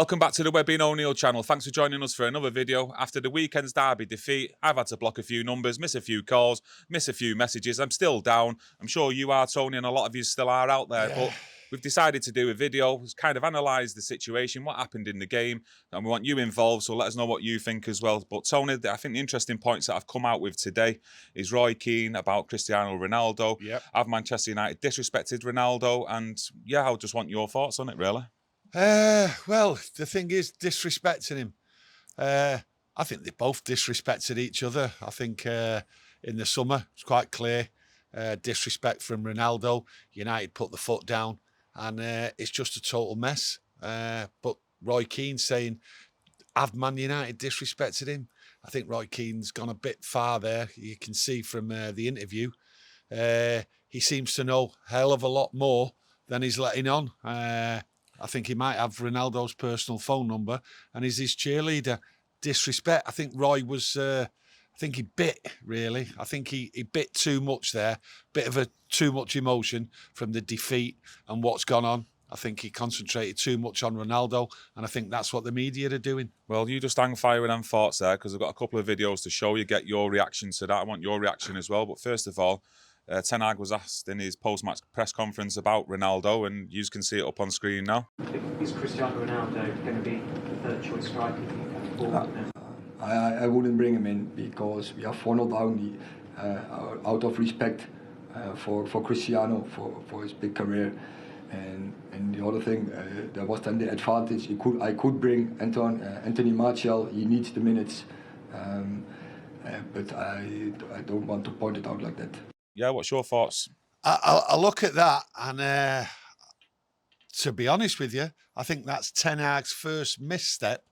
Welcome back to the Webby O'Neill channel. Thanks for joining us for another video. After the weekend's derby defeat, I've had to block a few numbers, miss a few calls, miss a few messages. I'm still down. I'm sure you are, Tony, and a lot of you still are out there. But we've decided to do a video, kind of analyse the situation, what happened in the game, and we want you involved, so let us know what you think as well. But Tony, I think the interesting points that I've come out with today is Roy Keane about Cristiano Ronaldo. Have Manchester United disrespected Ronaldo? And yeah, I just want your thoughts on it, really. Well, the thing is, disrespecting him. I think they both disrespected each other. I think in the summer, it's quite clear, disrespect from Ronaldo. United put the foot down, and it's just a total mess. But Roy Keane saying, have Man United disrespected him? I think Roy Keane's gone a bit far there. You can see from the interview. He seems to know a hell of a lot more than he's letting on. I think he might have Ronaldo's personal phone number and is his cheerleader. Disrespect. I think Roy was, I think he bit, really. I think he bit too much there. Bit of too much emotion from the defeat and what's gone on. I think he concentrated too much on Ronaldo, and I think that's what the media are doing. Well, you just hang fire with them thoughts there, because I've got a couple of videos to show you, get your reaction to that. I want your reaction as well. But first of all, Ten Hag was asked in his post-match press conference about Ronaldo, and you can see it up on screen now. Is Cristiano Ronaldo going to be the third choice striker going forward? I wouldn't bring him in because we are 4-0 down. Out of respect for Cristiano, for his big career, and the other thing, there was then the advantage. I could bring Anthony Martial. He needs the minutes, but I don't want to point it out like that. Yeah, what's your thoughts? I look at that, and to be honest with you, I think that's Ten Hag's first misstep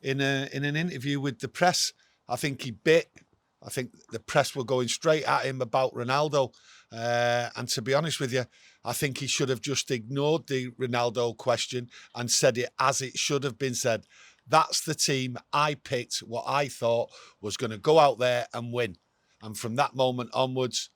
in an interview with the press. I think he bit. I think the press were going straight at him about Ronaldo. And to be honest with you, I think he should have just ignored the Ronaldo question and said it as it should have been said. That's the team I picked, what I thought was going to go out there and win. And from that moment onwards,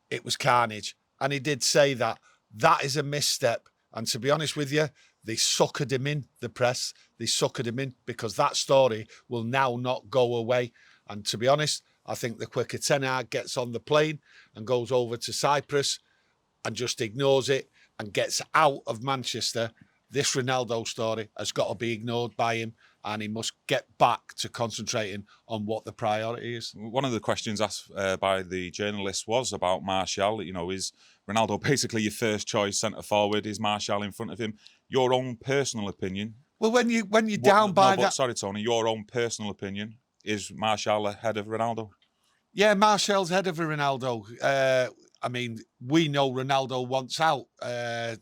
it was carnage. And he did say that. That is a misstep. And to be honest with you, they suckered him in, the press. They suckered him in because that story will now not go away. And to be honest, I think the quicker Ten Hag gets on the plane and goes over to Cyprus and just ignores it and gets out of Manchester, this Ronaldo story has got to be ignored by him, and he must get back to concentrating on what the priority is. One of the questions asked by the journalist was about Martial. You know, is Ronaldo basically your first choice centre forward? Is Martial in front of him? Your own personal opinion? Well, when you're down by that... Sorry, Tony, your own personal opinion, is Martial ahead of Ronaldo? Yeah, Martial's ahead of Ronaldo. I mean, we know Ronaldo wants out.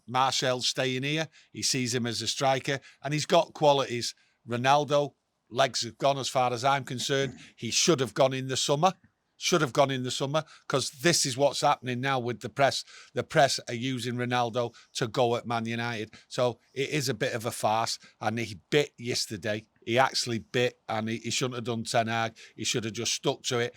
Martial's staying here. He sees him as a striker, and he's got qualities. Ronaldo, legs have gone as far as I'm concerned. He should have gone in the summer. Should have gone in the summer, because this is what's happening now with the press. The press are using Ronaldo to go at Man United. So it is a bit of a farce, and he bit yesterday. He actually bit, and he shouldn't have done Ten Hag. He should have just stuck to it.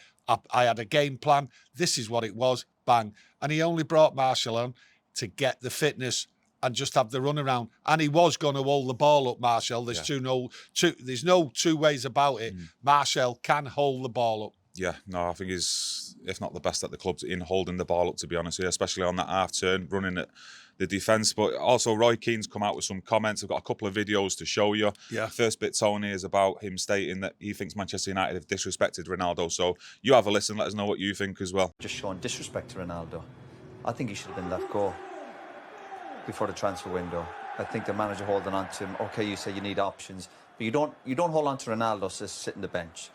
I had a game plan. This is what it was. Bang. And he only brought Martial on to get the fitness and just have the run around. And he was going to hold the ball up, Martial. There's there's no two ways about it. Martial can hold the ball up. Yeah, no, I think he's, if not the best at the club, in holding the ball up, to be honest with you, especially on that half turn, running at the defence. But also, Roy Keane's come out with some comments. I've got a couple of videos to show you. Yeah. First bit, Tony, is about him stating that he thinks Manchester United have disrespected Ronaldo. So you have a listen, let us know what you think as well. Just showing disrespect to Ronaldo. I think he should have been let go before the transfer window. I think the manager holding on to him. Okay, you say you need options, but you don't hold on to Ronaldo to sit on the bench.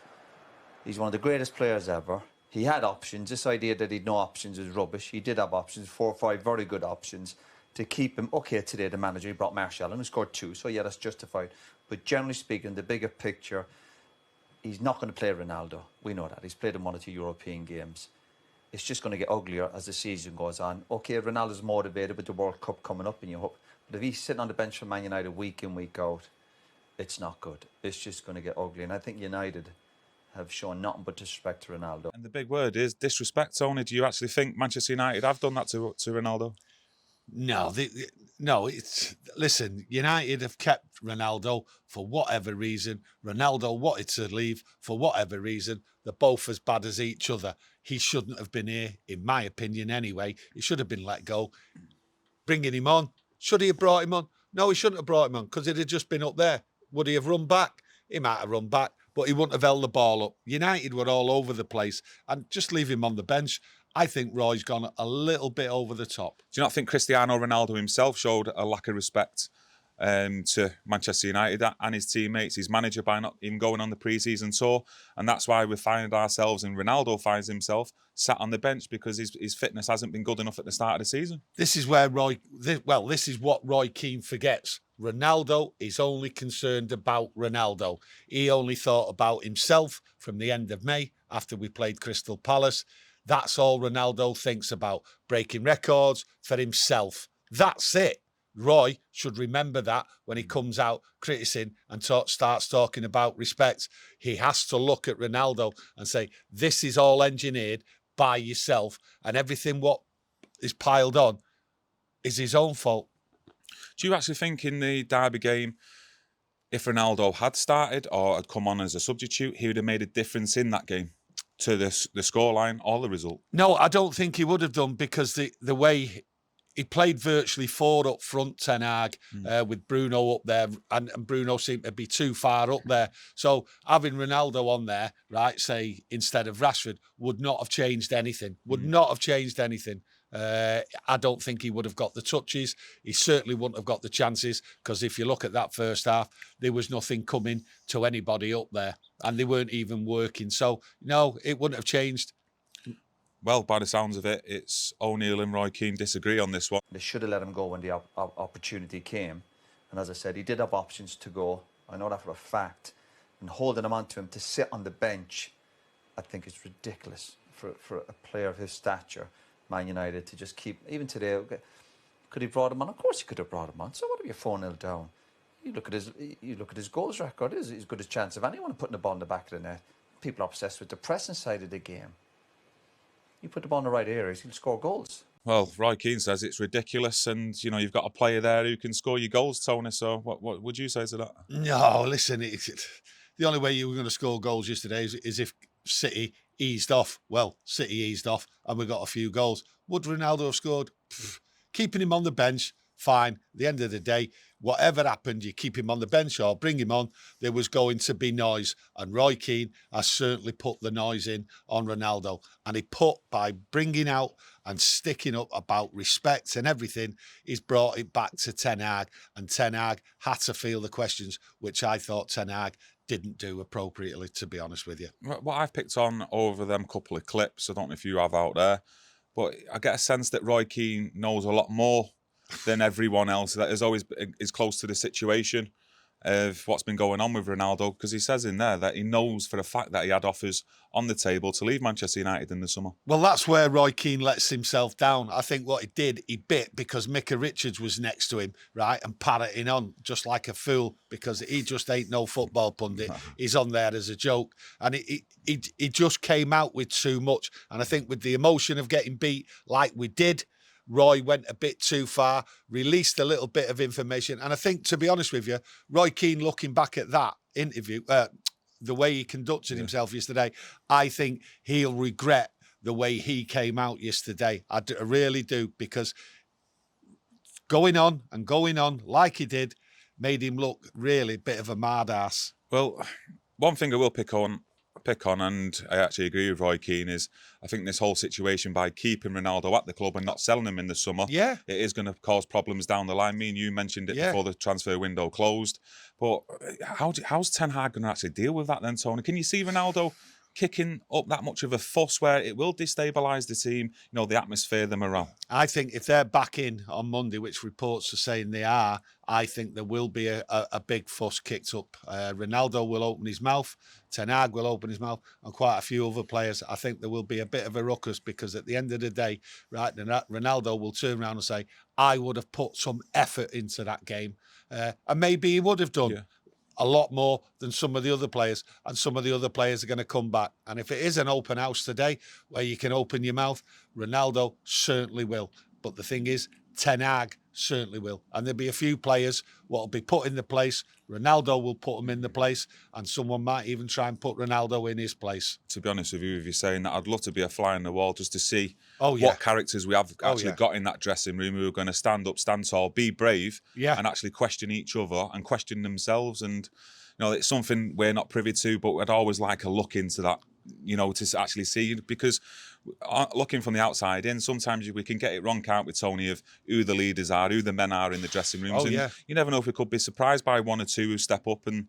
He's one of the greatest players ever. He had options. This idea that he'd no options is rubbish. He did have options, 4 or 5 very good options to keep him. Okay, today the manager, he brought Martial and he scored 2, so yeah, that's justified. But generally speaking, the bigger picture, he's not going to play Ronaldo. We know that. He's played in 1 or 2 European games. It's just going to get uglier as the season goes on. Okay, Ronaldo's motivated with the World Cup coming up, and you hope. But if he's sitting on the bench for Man United week in, week out, it's not good. It's just going to get ugly. And I think United have shown nothing but disrespect to Ronaldo. And the big word is disrespect, Tony. Do you actually think Manchester United have done that to Ronaldo? No, No, listen, United have kept Ronaldo for whatever reason. Ronaldo wanted to leave for whatever reason. They're both as bad as each other. He shouldn't have been here, in my opinion, anyway. He should have been let go. Bringing him on. Should he have brought him on? No, he shouldn't have brought him on because he'd have just been up there. Would he have run back? He might have run back, but he wouldn't have held the ball up. United were all over the place, and just leave him on the bench. I think Roy's gone a little bit over the top. Do you not think Cristiano Ronaldo himself showed a lack of respect to Manchester United and his teammates, his manager, by not even going on the pre-season tour? And that's why we find ourselves, and Ronaldo finds himself, sat on the bench because his fitness hasn't been good enough at the start of the season. This is where this is what Roy Keane forgets. Ronaldo is only concerned about Ronaldo. He only thought about himself from the end of May after we played Crystal Palace. That's all Ronaldo thinks about, breaking records for himself. That's it. Roy should remember that when he comes out criticizing and starts talking about respect. He has to look at Ronaldo and say, this is all engineered by yourself, and everything what is piled on is his own fault. Do you actually think in the derby game, if Ronaldo had started or had come on as a substitute, he would have made a difference in that game to the scoreline or the result? No, I don't think he would have done, because the way he played virtually 4 up front, Ten Hag, with Bruno up there, and Bruno seemed to be too far up there. So having Ronaldo on there, right, say, instead of Rashford, would not have changed anything. Would not have changed anything. I don't think he would have got the touches. He certainly wouldn't have got the chances, because if you look at that first half, there was nothing coming to anybody up there, and they weren't even working. So, no, it wouldn't have changed. Well, by the sounds of it, it's O'Neill and Roy Keane disagree on this one. They should have let him go when the opportunity came. And as I said, he did have options to go. I know that for a fact. And holding him onto him to sit on the bench, I think is ridiculous for a player of his stature, Man United, to just keep... Even today, could he have brought him on? Of course he could have brought him on. So what if you're 4-0 down? You look at his goals record. It is as good a chance of anyone putting the ball in the back of the net. People are obsessed with the pressing side of the game. You put the ball in the right areas, he'll score goals. Well, Roy Keane says it's ridiculous, and you know you've got a player there who can score your goals, Tony. So what would you say to that? No, listen, the only way you were going to score goals yesterday is if City eased off. Well, City eased off, and we got a few goals. Would Ronaldo have scored? Keeping him on the bench, fine. At the end of the day, whatever happened, you keep him on the bench or bring him on, there was going to be noise. And Roy Keane has certainly put the noise in on Ronaldo. And he by bringing out and sticking up about respect and everything, he's brought it back to Ten Hag. And Ten Hag had to feel the questions, which I thought Ten Hag didn't do appropriately, to be honest with you. What I've picked on over them couple of clips, I don't know if you have out there, but I get a sense that Roy Keane knows a lot more than everyone else that is close to the situation of what's been going on with Ronaldo, because he says in there that he knows for a fact that he had offers on the table to leave Manchester United in the summer. Well, that's where Roy Keane lets himself down. I think what he did, he bit because Micah Richards was next to him, right, and parroting on just like a fool, because he just ain't no football pundit. He's on there as a joke, and he just came out with too much. And I think with the emotion of getting beat like we did, Roy went a bit too far, released a little bit of information. And I think, to be honest with you, Roy Keane, looking back at that interview, the way he conducted himself yesterday, I think he'll regret the way he came out yesterday. I really do, because going on like he did made him look really a bit of a mad ass. Well, one thing I will pick on, and I actually agree with Roy Keane, is I think this whole situation by keeping Ronaldo at the club and not selling him in the summer, it is going to cause problems down the line. Me and you mentioned it before the transfer window closed. But how's Ten Hag going to actually deal with that then, Tony? Can you see Ronaldo kicking up that much of a fuss where it will destabilise the team, you know, the atmosphere, the morale? I think if they're back in on Monday, which reports are saying they are, I think there will be a big fuss kicked up. Ronaldo will open his mouth, Ten Hag will open his mouth, and quite a few other players. I think there will be a bit of a ruckus, because at the end of the day, right, Ronaldo will turn around and say, I would have put some effort into that game. And maybe he would have done a lot more than some of the other players, and some of the other players are going to come back. And if it is an open house today where you can open your mouth, Ronaldo certainly will. But the thing is, Ten Hag certainly will. And there'll be a few players what will be put in the place. Ronaldo will put them in the place, and someone might even try and put Ronaldo in his place. To be honest with you, if you're saying that, I'd love to be a fly on the wall just to see Oh, yeah. what characters we have actually yeah. got in that dressing room who are going to stand up, stand tall, be brave, Yeah. and actually question each other and question themselves. And it's something we're not privy to, but I'd always like a look into that, to actually see, because looking from the outside in, sometimes we can get it wrong, can't we, Tony, of who the leaders are, who the men are in the dressing rooms. Oh, and yeah. you never know if we could be surprised by one or two who step up and,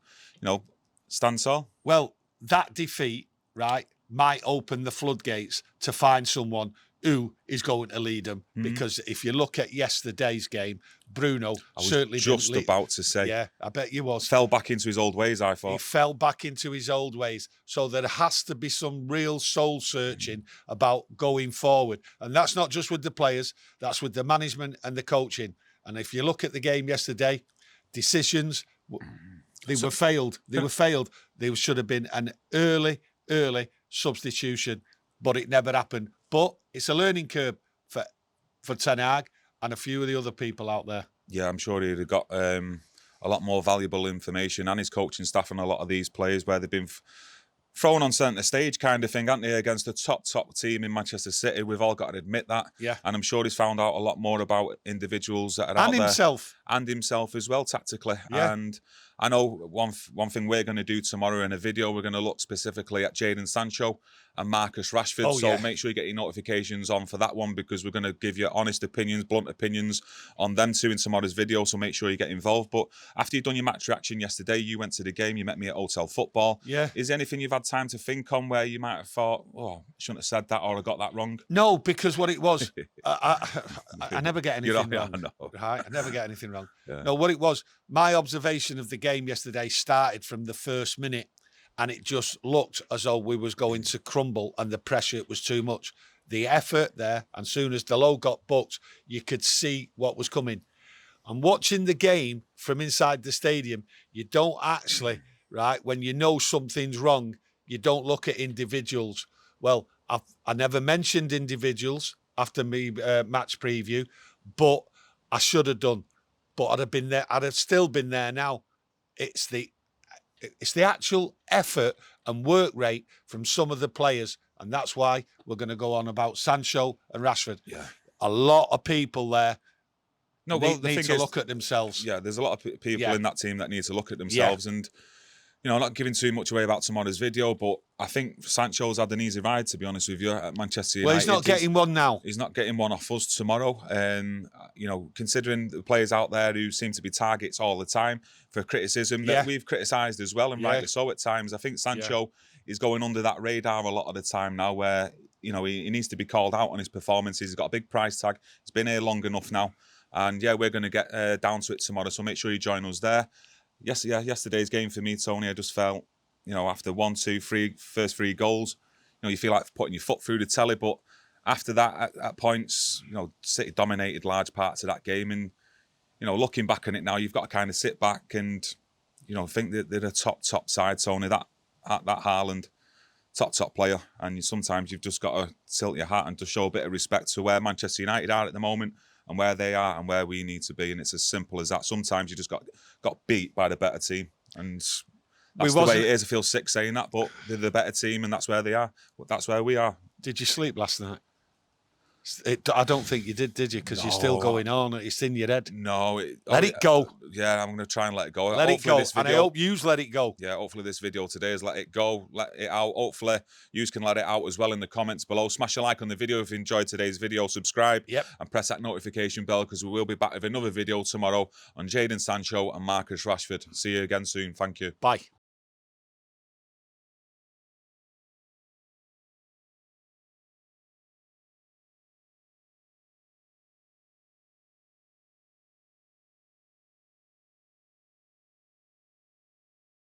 stand tall. Well, that defeat, right, might open the floodgates to find someone who is going to lead them. Because if you look at yesterday's game, Bruno certainly just didn't about to say. Yeah, I bet you was. Fell back into his old ways, I He thought. fell back into his old ways. So there has to be some real soul searching about going forward. And that's not just with the players, that's with the management and the coaching. And if you look at the game yesterday, decisions, they were failed. They were failed. There should have been an early substitution, but it never happened. But it's a learning curve for Ten Hag and a few of the other people out there. Yeah, I'm sure he'd have got a lot more valuable information, and his coaching staff and a lot of these players where they've been thrown on centre stage kind of thing, haven't they, against a top team in Manchester City. We've all got to admit that. Yeah. And I'm sure he's found out a lot more about individuals that are out there. And himself as well, tactically. Yeah. And I know one thing we're going to do tomorrow in a video, we're going to look specifically at Jadon Sancho and Marcus Rashford. Oh, so yeah. make sure you get your notifications on for that one, because we're going to give you honest opinions, blunt opinions on them two in tomorrow's video. So make sure you get involved. But after you've done your match reaction yesterday, you went to the game, you met me at Hotel Football. Yeah. Is there anything you've had time to think on where you might have thought, I shouldn't have said that, or I got that wrong? No, because what it was, I never get anything wrong. I know. Right? I never get anything wrong. Yeah. No, what it was, my observation of the game yesterday started from the first minute, and it just looked as though we was going to crumble and the pressure was too much. The effort there, and soon as Delo got booked, you could see what was coming. And watching the game from inside the stadium, you don't actually, right, when you know something's wrong, you don't look at individuals. Well, I never mentioned individuals after me match preview, but I should have done. But I'd have been there. I'd have still been there now. It's the actual effort and work rate from some of the players, and that's why we're going to go on about Sancho and Rashford. Yeah. A lot of people there need thing to is, look at themselves. Yeah, there's a lot of people Yeah. in that team that need to look at themselves. And, I'm not giving too much away about tomorrow's video, but I think Sancho's had an easy ride, to be honest with you, at Manchester United. Well, he's not getting one now. He's not getting one off us tomorrow. Considering the players out there who seem to be targets all the time for criticism that we've criticised as well, and rightly so at times. I think Sancho is going under that radar a lot of the time now, where he needs to be called out on his performances. He's got a big price tag. He's been here long enough now. And we're going to get down to it tomorrow, so make sure you join us there. Yesterday's game for me, Tony, I just felt, after 1, 2, 3, first 3 goals, you feel like putting your foot through the telly. But after that, at points, City dominated large parts of that game. And, looking back on it now, you've got to kind of sit back and, think that they're a top side, Tony. That Haaland, top player. And sometimes you've just got to tilt your hat and just show a bit of respect to where Manchester United are at the moment, and where they are and where we need to be. And it's as simple as that. Sometimes you just got beat by the better team. And that's the way it is. I feel sick saying that, but they're the better team and that's where they are. That's where we are. Did you sleep last night? I don't think you did you? Because you're still going on. It's in your head. No. Let it go. Yeah, I'm going to try and let it go. Let it go. And I hope you let it go. Yeah, hopefully this video today is let it go, let it out. Hopefully you can let it out as well in the comments below. Smash a like on the video if you enjoyed today's video. Subscribe and press that notification bell, because we will be back with another video tomorrow on Jadon Sancho and Marcus Rashford. See you again soon. Thank you. Bye.